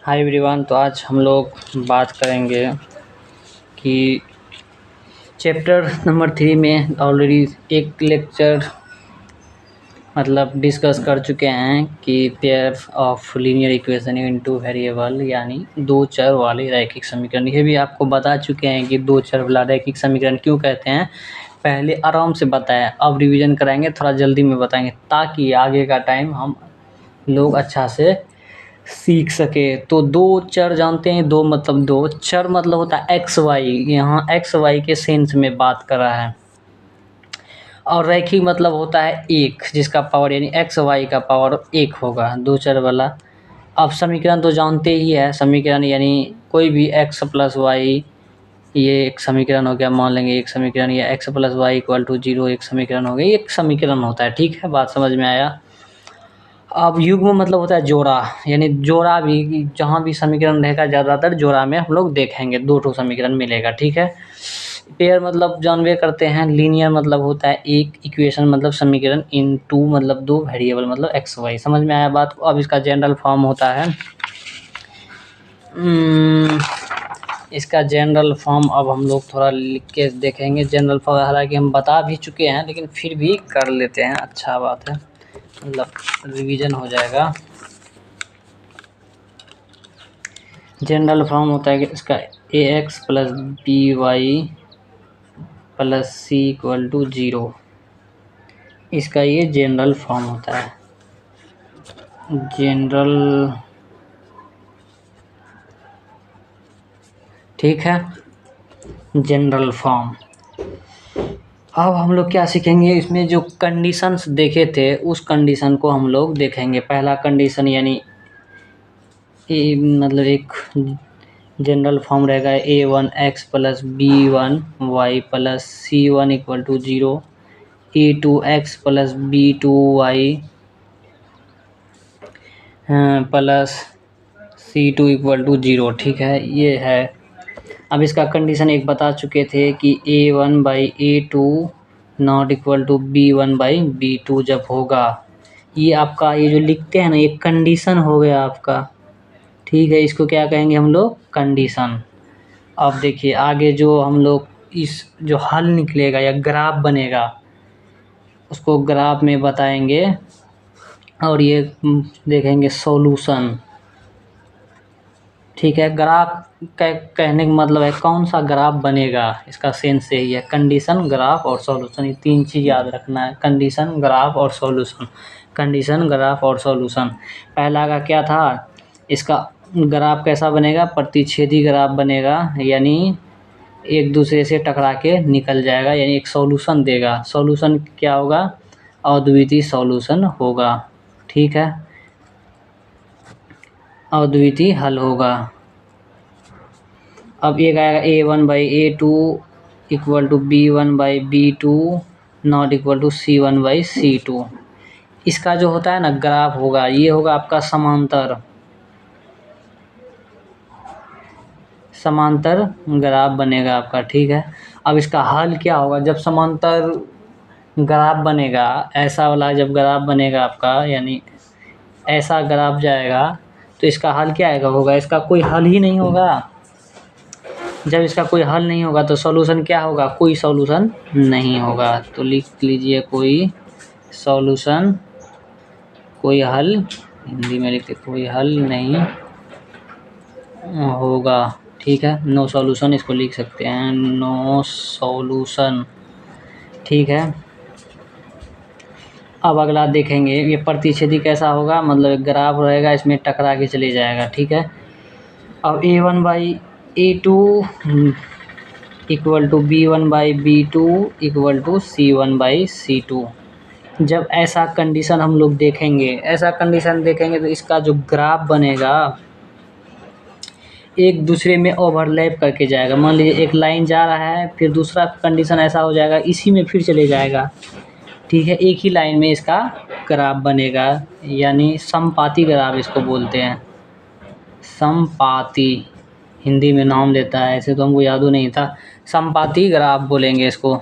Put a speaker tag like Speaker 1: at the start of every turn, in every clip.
Speaker 1: Hi everyone. तो आज हम लोग बात करेंगे कि चैप्टर नंबर 3 में ऑलरेडी एक लेक्चर डिस्कस कर चुके हैं कि pair of linear equation into variable यानी दो चर वाले रैखिक समीकरण। ये भी आपको बता चुके हैं कि दो चर वाला रैखिक समीकरण क्यों कहते हैं। पहले आराम से बताया, अब रिवीजन कराएंगे, थोड़ा जल्दी में बताएंगे ताकि आगे का टाइम हम लोग अच्छा से सीख सके। तो दो चर जानते हैं, दो चर मतलब होता है एक्स वाई। यहाँ एक्स वाई के सेंस में बात कर रहा है। और रैखिक मतलब होता है एक, जिसका पावर यानी एक्स वाई का पावर एक होगा, दो चर वाला। अब समीकरण तो जानते ही है, समीकरण यानी कोई भी एक्स प्लस वाई, ये एक समीकरण हो गया। मान लेंगे एक समीकरण, या x plus y equal to 0 एक समीकरण हो गया। एक समीकरण होता है, ठीक है, बात समझ में आया। अब युग्म मतलब होता है जोड़ा, यानी जोड़ा भी जहाँ भी समीकरण रहेगा ज़्यादातर जोड़ा में हम लोग देखेंगे, दो ठो समीकरण मिलेगा, ठीक है। पेयर मतलब जानवे करते हैं। लीनियर मतलब होता है एक, इक्वेशन मतलब समीकरण, इन टू मतलब दो, वेरिएबल मतलब एक्स वाई। समझ में आया बात को। अब इसका जनरल फॉर्म होता है इसका जनरल फॉर्म अब हम लोग थोड़ा लिख के देखेंगे। जनरल फॉर्म हालांकि हम बता भी चुके हैं, लेकिन फिर भी कर लेते हैं, अच्छा बात है, रिवीजन हो जाएगा। जनरल फॉर्म होता है कि इसका a x plus b y plus c equal to 0, इसका ये जनरल फॉर्म होता है। जनरल, ठीक है, जनरल फॉर्म। अब हम लोग क्या सीखेंगे, इसमें जो कंडीशंस देखे थे उस कंडीशन को हम लोग देखेंगे। पहला कंडीशन यानी एक जनरल फॉर्म रहेगा a1 x plus b1 y plus c1 equal to 0, a2 x plus b2 y plus c2 equal to 0, ठीक है, ये है। अब इसका कंडीशन एक बता चुके थे कि a1 by a2 not equal to b1 by b2 जब होगा, ये आपका ये जो लिखते हैं ना, ये कंडीशन हो गया आपका, ठीक है। इसको क्या कहेंगे हम लोग, कंडीशन। अब देखिए आगे जो हम लोग इस जो हल निकलेगा या ग्राफ बनेगा उसको ग्राफ में बताएंगे, और ये देखेंगे सॉल्यूशन, ठीक है। ग्राफ कहने का मतलब है कौन सा ग्राफ बनेगा, इसका सेंस यही है। कंडीशन, ग्राफ और सॉल्यूशन, ये तीन चीज़ याद रखना है, कंडीशन, ग्राफ और सॉल्यूशन। कंडीशन, ग्राफ और सॉल्यूशन। पहला का क्या था, इसका ग्राफ कैसा बनेगा, प्रतिच्छेदी ग्राफ बनेगा, यानी एक दूसरे से टकरा के निकल जाएगा, यानी एक सॉल्यूशन देगा। सॉल्यूशन क्या होगा, अद्वितीय सॉल्यूशन होगा, ठीक है, अद्वितीय हल होगा। अब एक आएगा a1 by a2 equal to b1 by b2 not equal to c1 by c2। इसका जो होता है ना ग्राफ होगा, ये होगा आपका समांतर, समांतर ग्राफ बनेगा आपका, ठीक है। अब इसका हल क्या होगा, जब समांतर ग्राफ बनेगा, ऐसा वाला जब ग्राफ बनेगा आपका, यानी ऐसा ग्राफ जाएगा, तो इसका हल क्या आएगा, होगा इसका कोई हल ही नहीं होगा। जब इसका कोई हल नहीं होगा तो सॉल्यूशन क्या होगा, कोई सॉल्यूशन नहीं होगा। तो लिख लीजिए कोई सॉल्यूशन, कोई हल, हिंदी में लिखते कोई हल नहीं होगा, ठीक है। नो सॉल्यूशन इसको लिख सकते हैं, नो सॉल्यूशन, ठीक है। अब अगला देखेंगे, ये प्रतिच्छेदी कैसा होगा, मतलब एक ग्राफ रहेगा, इसमें टकरा के चले जाएगा, ठीक है। अब a1 by a2 equal to b1 by b2 equal to c1 by c2। जब ऐसा कंडीशन हम लोग देखेंगे, ऐसा कंडीशन देखेंगे तो इसका जो ग्राफ बनेगा एक दूसरे में ओवरलैप करके जाएगा। मान लीजिए एक लाइन जा रहा है, फिर दूसरा कंडीशन ऐसा हो जाएगा, इसी में फिर चले जाएगा, ठीक है। एक ही लाइन में इसका ग्राफ बनेगा, यानी समपाती ग्राफ इसको बोलते हैं, समपाती हिंदी में नाम देता है, ऐसे तो हमको याद नहीं था, समपाती ग्राफ बोलेंगे इसको।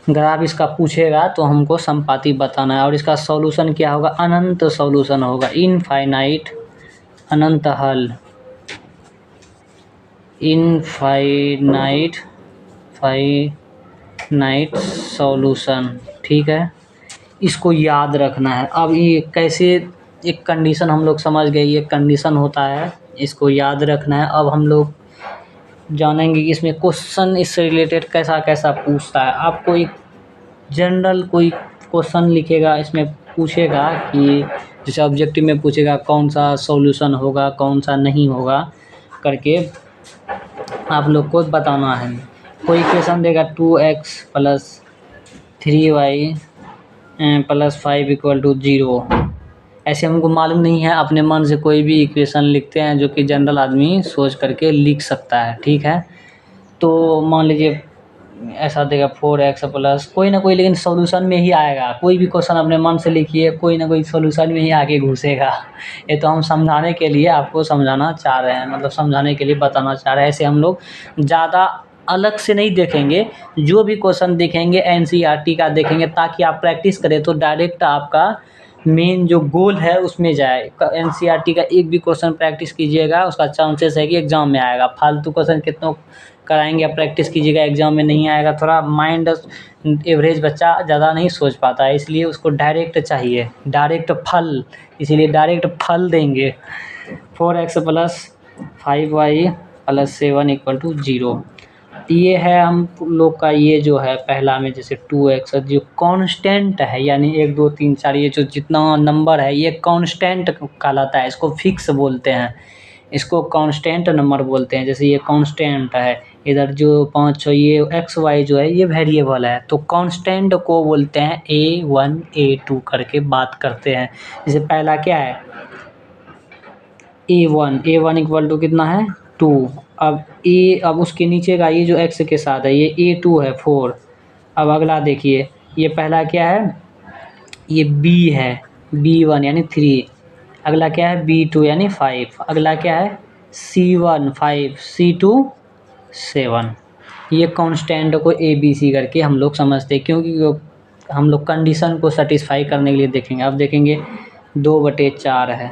Speaker 1: ग्राफ इसका पूछेगा तो हमको समपाती बताना है। और इसका सॉल्यूशन क्या होगा, अनंत सॉल्यूशन होगा, इनफाइनाइट अनंत हल, इनफाइनाइट फाइनाइट सॉल्यूशन। ठीक है, इसको याद रखना है। अब ये कैसे, एक कंडीशन हम लोग समझ गए, ये कंडीशन होता है, इसको याद रखना है। अब हम लोग जानेंगे कि इसमें क्वेश्चन इससे रिलेटेड कैसा कैसा पूछता है। आपको एक जनरल कोई क्वेश्चन लिखेगा, इसमें पूछेगा कि जैसे ऑब्जेक्टिव में पूछेगा कौन सा सॉल्यूशन होगा कौन सा नहीं होगा करके आप लोग को बताना है। कोई इक्वेशन देगा 2x plus 3y plus 5 equal to 0। ऐसे हमको मालूम नहीं है, अपने मन से कोई भी इक्वेशन लिखते हैं जो कि जनरल आदमी सोच करके लिख सकता है। ठीक है, तो मान लीजिए ऐसा देगा 4x प्लस कोई ना कोई, लेकिन सॉल्यूशन में ही आएगा। कोई भी क्वेश्चन अपने मन से लिखिए, कोई ना कोई सॉल्यूशन में ही आके घुसेगा। ये तो हम समझाने के लिए आपको समझाना चाह रहे हैं, मतलब समझाने के लिए बताना चाह रहे हैं। ऐसे हम लोग ज़्यादा अलग से नहीं देखेंगे, जो भी क्वेश्चन देखेंगे एनसीईआरटी का देखेंगे, ताकि आप प्रैक्टिस करें तो डायरेक्ट आपका मेन जो गोल है उसमें जाए। एनसीईआरटी का एक भी क्वेश्चन प्रैक्टिस कीजिएगा, उसका चांसेस है कि एग्जाम में आएगा। फालतू क्वेश्चन कितनों कराएंगे आप प्रैक्टिस कीजिएगा, एग्जाम में नहीं आएगा। थोड़ा माइंड एवरेज बच्चा ज़्यादा नहीं सोच पाता है, इसलिए उसको डायरेक्ट चाहिए, डायरेक्ट फल, इसीलिए डायरेक्ट फल देंगे। 4x plus 5y plus 7 equal to 0। ये है हम लोग का, ये जो है पहला में जैसे 2x जो कांस्टेंट है, यानी 1 2 3 4 ये जो जितना नंबर है ये कांस्टेंट कहलाता है, इसको फिक्स बोलते हैं, इसको कांस्टेंट नंबर बोलते हैं। जैसे ये कांस्टेंट है, इधर जो 5 6 ये x y जो है ये वेरिएबल है, तो कांस्टेंट को बोलते हैं a1 a2 करके बात करते हैं। जैसे पहला क्या है a1 इक्वल टू कितना है 2। अब उसके नीचे का ये जो x के साथ है ये a2 है 4। अब अगला देखिए, ये पहला क्या है, ये b है b1 यानी 3। अगला क्या है b2 यानी 5। अगला क्या है c1 5 c2 7। ये कांस्टेंट को a b c करके हम लोग समझते हैं, क्योंकि हम लोग कंडीशन को सेटिस्फाई करने के लिए देखेंगे। अब देखेंगे 2/4 है,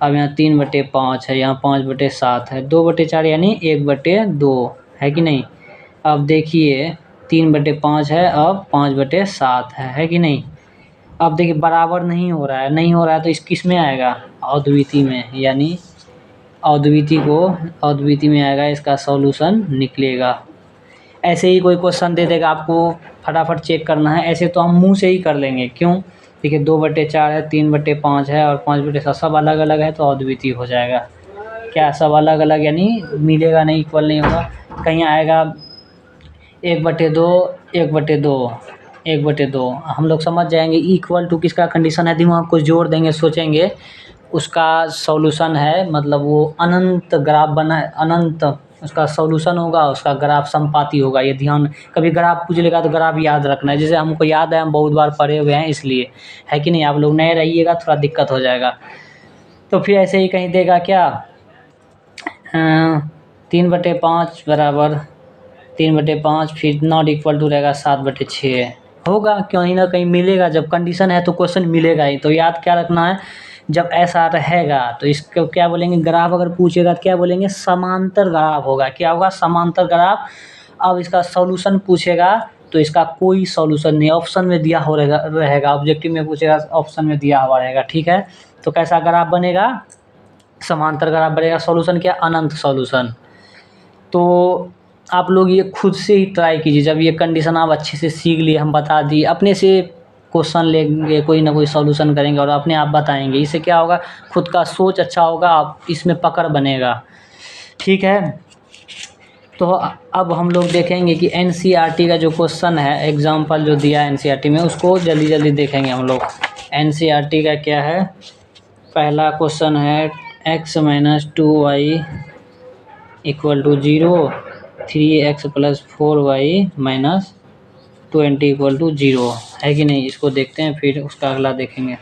Speaker 1: अब यहाँ 3/5 है, यहाँ 5/7 है, 2/4 यानी 1/2 है कि नहीं। अब देखिए 3/5 है, अब 5/7 है कि नहीं। अब देखिए बराबर नहीं हो रहा है, नहीं हो रहा है तो इस किस में आएगा अद्वितीय में, यानी अद्वितीय में आएगा, इसका सॉल्यूशन निकलेगा। ऐसे ही कोई क्वेश्चन दे देगा आपको, फटाफट चेक करना है। ऐसे तो हम मुंह से ही कर लेंगे, क्यों, देखिए 2/4 है, 3/5 है और 5/7 सब अलग अलग है तो अद्वितीय हो जाएगा। क्या सब अलग अलग यानी मिलेगा नहीं, इक्वल नहीं होगा। कहीं आएगा 1/2 1/2 1/2, हम लोग समझ जाएंगे इक्वल टू किसका कंडीशन है, दिमाग को जोड़ देंगे, सोचेंगे उसका सॉल्यूशन है, मतलब वो अनंत ग्राफ बना है, अनंत उसका सॉल्यूशन होगा, उसका ग्राफ संपाती होगा। ये ध्यान, कभी ग्राफ पूछ लेगा तो ग्राफ याद रखना है। जैसे हमको याद है, हम बहुत बार पढ़े हुए हैं इसलिए, है कि नहीं। आप लोग नए रहिएगा थोड़ा दिक्कत हो जाएगा। तो फिर ऐसे ही कहीं देगा क्या 3/5 बराबर 3/5, फिर नॉट इक्वल टू रहेगा 7/6 होगा, कहीं ना कहीं मिलेगा। जब कंडीशन है तो क्वेश्चन मिलेगा ही। तो याद क्या रखना है, जब ऐसा रहेगा तो इसको क्या बोलेंगे, ग्राफ अगर पूछेगा तो क्या बोलेंगे, समांतर ग्राफ होगा। क्या होगा, समांतर ग्राफ। अब इसका सॉल्यूशन पूछेगा तो इसका कोई सॉल्यूशन नहीं, ऑप्शन में दिया हो रहेगा। ऑब्जेक्टिव में पूछेगा ऑप्शन में दिया हुआ रहेगा। ठीक है, तो कैसा ग्राफ बनेगा, समांतर ग्राफ बनेगा। सॉल्यूशन क्या, अनंत सॉल्यूशन। तो आप लोग ये खुद से ही ट्राई कीजिए। जब ये कंडीशन आप अच्छे से सीख लिए, हम बता दिए, अपने से क्वेश्चन लेंगे, कोई ना कोई सॉल्यूशन करेंगे और अपने आप बताएंगे। इससे क्या होगा, खुद का सोच अच्छा होगा, आप इसमें पकड़ बनेगा। ठीक है, तो अब हम लोग देखेंगे कि एनसीईआरटी का जो क्वेश्चन है, एग्जाम्पल जो दिया है एनसीईआरटी में, उसको जल्दी जल्दी देखेंगे हम लोग। एनसीईआरटी का क्या है, पहला क्वेश्चन है x - 2y equal to 0, 3x + 4y - 20 equal to 0 है कि नहीं। इसको देखते हैं, फिर उसका अगला देखेंगे।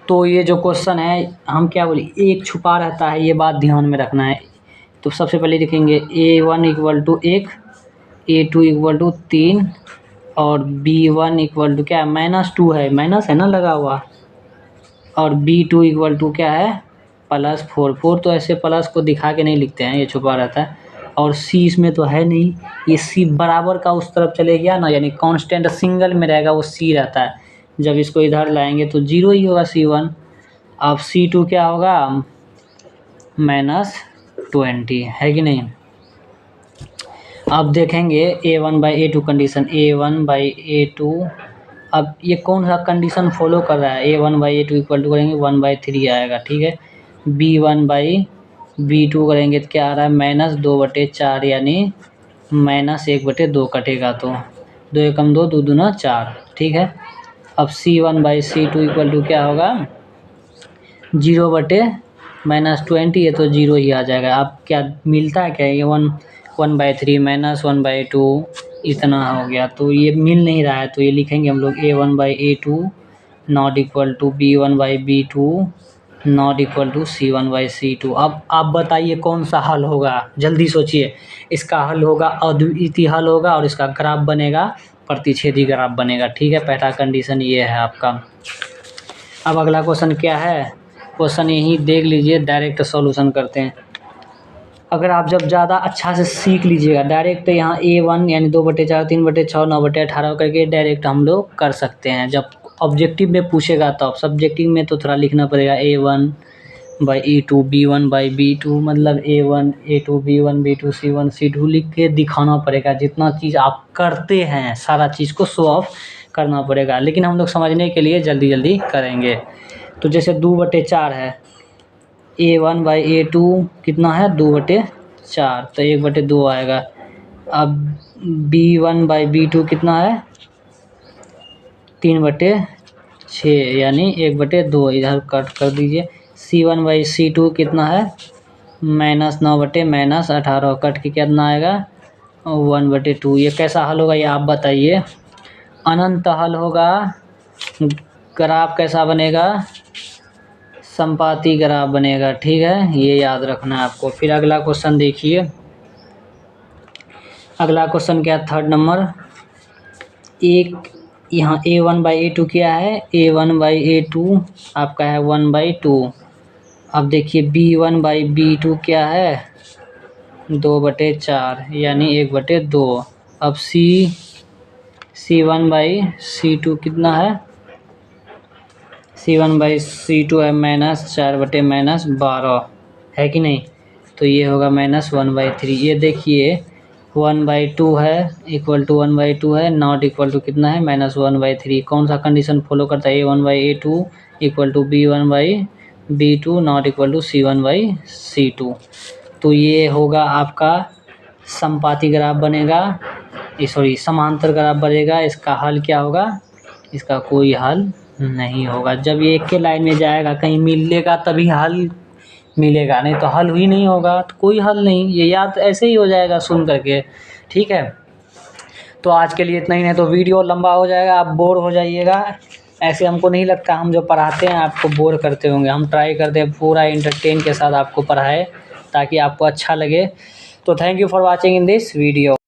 Speaker 1: तो ये जो क्वेश्चन है, हम क्या बोले, एक छुपा रहता है, ये बात ध्यान में रखना है। तो सबसे पहले देखेंगे a1 equal to 1, a2 equal to 3 और b1 इक्वल टू क्या -2 है, माइनस है ना लगा हुआ, और b2 इक्वल टू क्या है +4 4 तो ऐसे प्लस को दिखा के नहीं लिखते हैं, ये छुपा रहता है। और सी इसमें तो है नहीं, ये सी बराबर का उस तरफ चले गया ना, यानी कांस्टेंट सिंगल में रहेगा वो सी रहता है। जब इसको इधर लाएंगे तो 0 ही होगा C1। अब C2 क्या होगा, -20 है कि नहीं। अब देखेंगे A1/A2 कंडीशन, A1/A2। अब ये कौन सा कंडीशन फॉलो कर रहा है, A1/A2 इक्वल टू करेंगे 1/3 आएगा, ठीक है। B1/B2 करेंगे तो क्या आ रहा है, -2/4 यानी -1/2 कटेगा तो 2 एकम 2, 2 दूना 4, ठीक है। अब C1/C2 इक्वल टू क्या होगा, 0/-20 है तो 0 ही आ जाएगा। अब क्या मिलता है क्या, ये 1/3 -1/2 इतना हो गया, तो ये मिल नहीं रहा है, तो ये लिखेंगे हम लोग A1/A2 not equal to B1/B2 not equal to C1/C2। अब आप बताइए कौन सा हल होगा, जल्दी सोचिए। इसका हल होगा अद्वितीय हल होगा और इसका ग्राफ बनेगा प्रतिच्छेदी ग्राफ बनेगा, ठीक है। पहला कंडीशन ये है आपका। अब अगला क्वेश्चन क्या है, क्वेश्चन यही देख लीजिए, डायरेक्ट सॉल्यूशन करते हैं। अगर आप जब ज़्यादा अच्छा से सीख लीजिएगा, डायरेक्ट यहाँ A1 यानी 2/4 3/6 9/18 करके डायरेक्ट हम लोग कर सकते हैं। जब ऑब्जेक्टिव में पूछेगा तब, सब्जेक्टिव में तो थोड़ा लिखना पड़ेगा A1/A2 B1/B2, मतलब A1 A2 B1 B2 C1 C2 लिख के दिखाना पड़ेगा। जितना चीज़ आप करते हैं सारा चीज़ को शो ऑफ करना पड़ेगा, लेकिन हम लोग समझने के लिए जल्दी जल्दी करेंगे। तो जैसे 2/4 है, A1/A2 कितना है 2/4, तो 1/2 आएगा। अब B1/B2 कितना है 3/6 यानी 1/2, इधर कट कर दीजिए। C1/C2 कितना है -9/-18, कट के कितना आएगा 1/2। ये कैसा हल होगा, ये आप बताइए। अनंत हल होगा, ग्राफ कैसा बनेगा, संपाती ग्राफ बनेगा, ठीक है, ये याद रखना है आपको। फिर अगला क्वेश्चन देखिए, अगला क्वेश्चन क्या है, 3rd नंबर। एक यहाँ A1/A2 क्या है, A1/A2 आपका है 1/2। अब देखिए B1/B2 क्या है 2/4 यानी 1/2। अब C1/C2 कितना है, C1/C2 है -4/-12 है कि नहीं, तो ये होगा -1/3। ये देखिए 1/2 है इक्वल टू 1/2 है, नॉट इक्वल टू कितना है -1/3। कौन सा कंडीशन फॉलो करता है, A1/A2 equal to B1/B2 not equal to C1/C2। तो ये होगा आपका संपाती ग्राफ बनेगा, सॉरी समांतर ग्राफ बनेगा। इसका हल क्या होगा, इसका कोई हल नहीं होगा। जब ये एक के लाइन में जाएगा कहीं मिलेगा तभी हल मिलेगा, नहीं तो हल ही नहीं होगा, तो कोई हल नहीं, ये याद ऐसे ही हो जाएगा सुन करके, ठीक है। तो आज के लिए इतना ही, नहीं तो वीडियो लंबा हो जाएगा, आप बोर हो जाइएगा। ऐसे हमको नहीं लगता हम जो पढ़ाते हैं आपको बोर करते होंगे, हम ट्राई करते हैं पूरा एंटरटेन के साथ आपको पढ़ाए ताकि आपको अच्छा लगे। तो thank you for watching in this video.